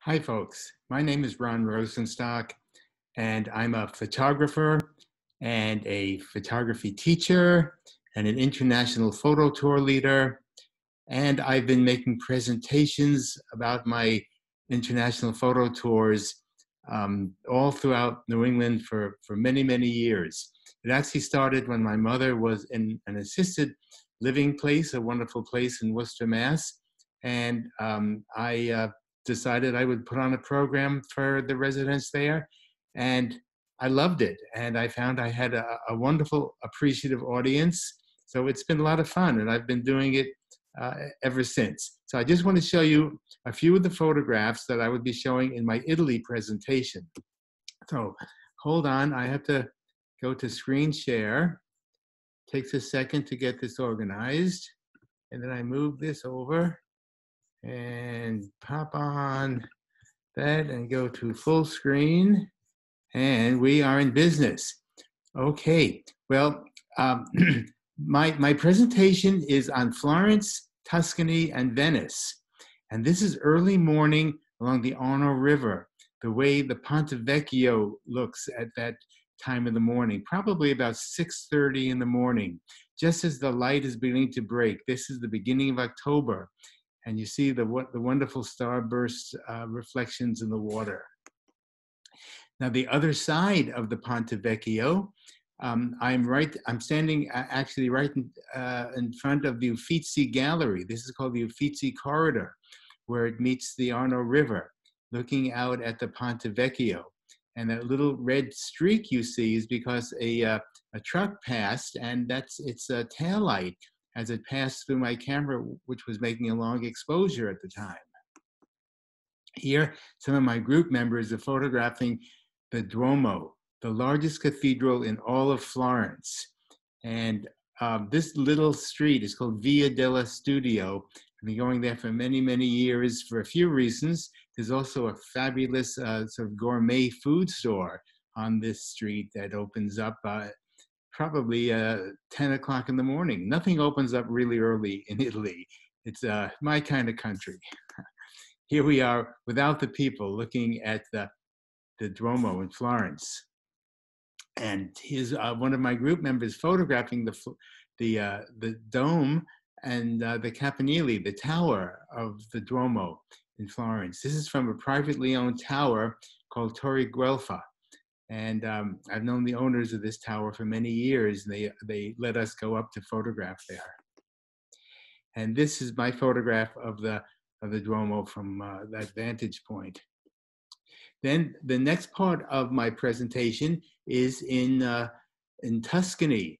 Hi, folks. My name is Ron Rosenstock, and I'm a photographer and a photography teacher and an international photo tour leader. And I've been making presentations about my international photo tours all throughout New England for many, many years. It actually started when my mother was in an assisted living place, a wonderful place in Worcester, Mass. And I decided I would put on a program for the residents there. And I loved it. And I found I had a wonderful, appreciative audience. So it's been a lot of fun. And I've been doing it ever since. So I just want to show you a few of the photographs that I would be showing in my Italy presentation. So hold on, I have to go to screen share. Takes a second to get this organized. And then I move this over and pop on that and go to full screen. And we are in business. Okay, well, my presentation is on Florence, Tuscany, and Venice. And this is early morning along the Arno River, the way the Ponte Vecchio looks at that time of the morning, probably about 6:30 in the morning, just as the light is beginning to break. This is the beginning of October, and you see the wonderful starburst reflections in the water. Now, the other side of the Ponte Vecchio, I'm standing actually right in front of the Uffizi Gallery. This is called the Uffizi Corridor, where it meets the Arno River, looking out at the Ponte Vecchio. And that little red streak you see is because a truck passed, and that's its tail light as it passed through my camera, which was making a long exposure at the time. Here, some of my group members are photographing the Duomo, the largest cathedral in all of Florence. And this little street is called Via della Studio. I've been going there for many, many years for a few reasons. There's also a fabulous sort of gourmet food store on this street that opens up probably 10 o'clock in the morning. Nothing opens up really early in Italy. It's my kind of country. Here we are without the people, looking at the Duomo in Florence. And here's one of my group members photographing the dome and the campanile, the tower of the Duomo in Florence. This is from a privately owned tower called Torre Guelfa. And I've known the owners of this tower for many years. They let us go up to photograph there. And this is my photograph of the Duomo from that vantage point. Then the next part of my presentation is in Tuscany,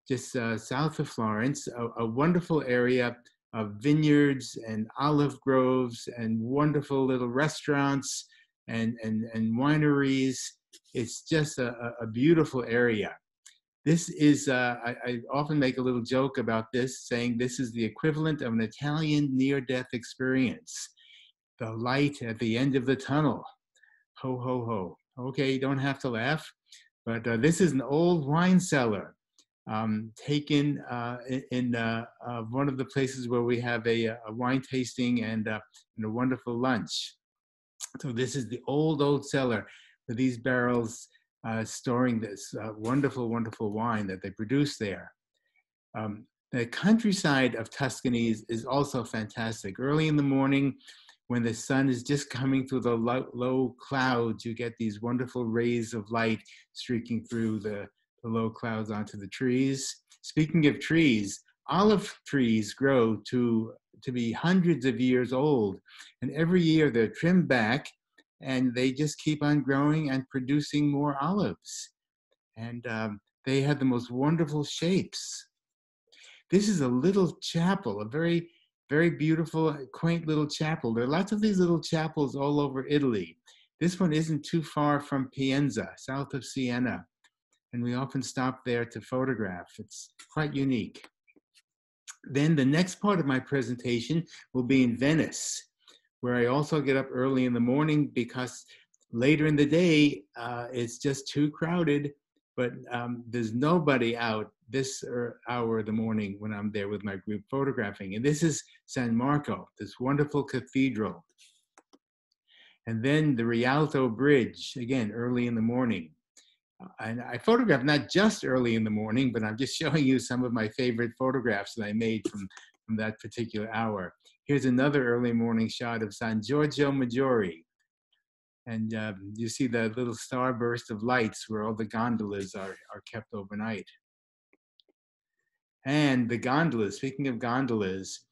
just south of Florence, a wonderful area of vineyards and olive groves and wonderful little restaurants and wineries. It's just a beautiful area. This is, I often make a little joke about this, saying this is the equivalent of an Italian near-death experience. The light at the end of the tunnel. Ho, ho, ho. Okay, you don't have to laugh, but this is an old wine cellar taken in one of the places where we have a wine tasting and a wonderful lunch. So this is the old cellar with these barrels storing this wonderful, wonderful wine that they produce there. The countryside of Tuscany is also fantastic. Early in the morning, when the sun is just coming through the low clouds, you get these wonderful rays of light streaking through the low clouds onto the trees. Speaking of trees, olive trees grow to be hundreds of years old. And every year they're trimmed back and they just keep on growing and producing more olives. And they have the most wonderful shapes. This is a little chapel, a very, very beautiful, quaint little chapel. There are lots of these little chapels all over Italy. This one isn't too far from Pienza, south of Siena. And we often stop there to photograph. It's quite unique. Then the next part of my presentation will be in Venice, where I also get up early in the morning because later in the day, it's just too crowded, but there's nobody out this hour of the morning when I'm there with my group photographing. And this is San Marco, this wonderful cathedral. And then the Rialto Bridge, again, early in the morning. And I photographed not just early in the morning, but I'm just showing you some of my favorite photographs that I made from that particular hour. Here's another early morning shot of San Giorgio Maggiore. And you see the little starburst of lights where all the gondolas are kept overnight. And the gondolas, speaking of gondolas,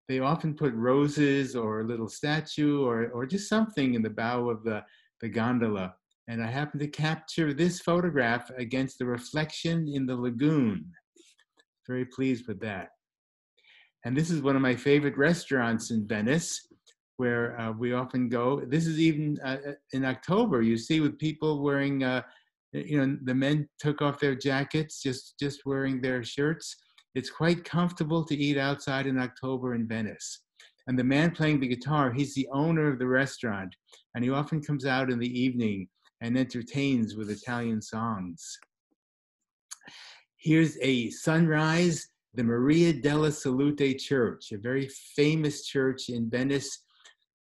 they often put roses or a little statue or just something in the bow of the gondola. And I happened to capture this photograph against the reflection in the lagoon. Very pleased with that. And this is one of my favorite restaurants in Venice, where we often go. This is even in October, you see, with people wearing, the men took off their jackets, just wearing their shirts. It's quite comfortable to eat outside in October in Venice. And the man playing the guitar, he's the owner of the restaurant, and he often comes out in the evening and entertains with Italian songs. Here's a sunrise, the Maria della Salute Church, a very famous church in Venice.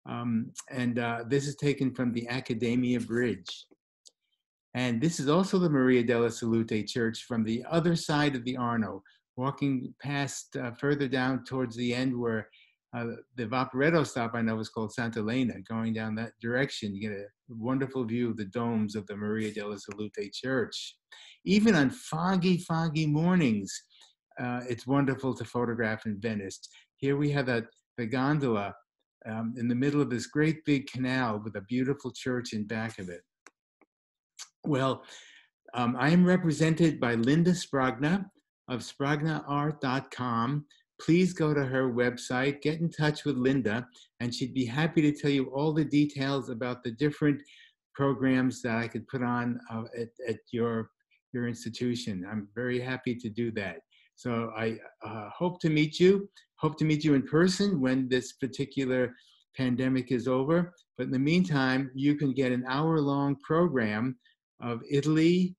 This is taken from the Accademia Bridge. And this is also the Maria della Salute Church from the other side of the Arno, walking past further down towards the end where the Vaporetto stop I know is called Santa Elena. Going down that direction, you get a wonderful view of the domes of the Maria della Salute Church. Even on foggy mornings, it's wonderful to photograph in Venice. Here we have the gondola in the middle of this great big canal with a beautiful church in back of it. Well, I am represented by Linda Spragna of spragnaart.com. Please go to her website, get in touch with Linda, and she'd be happy to tell you all the details about the different programs that I could put on at your institution. I'm very happy to do that. So I hope to meet you in person when this particular pandemic is over. But in the meantime, you can get an hour-long program of Italy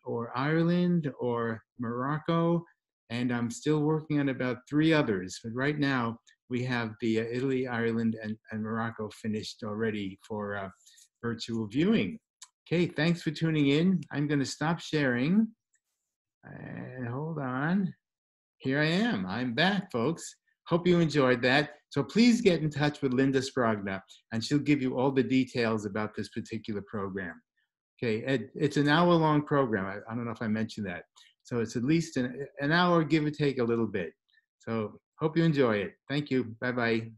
or Ireland or Morocco, and I'm still working on about 3 others. But right now, we have the Italy, Ireland, and Morocco finished already for virtual viewing. Okay, thanks for tuning in. I'm going to stop sharing. And hold on. Here I am. I'm back, folks. Hope you enjoyed that. So please get in touch with Linda Spragna, and she'll give you all the details about this particular program. Okay, it's an hour-long program. I don't know if I mentioned that. So it's at least an hour, give or take a little bit. So hope you enjoy it. Thank you. Bye-bye.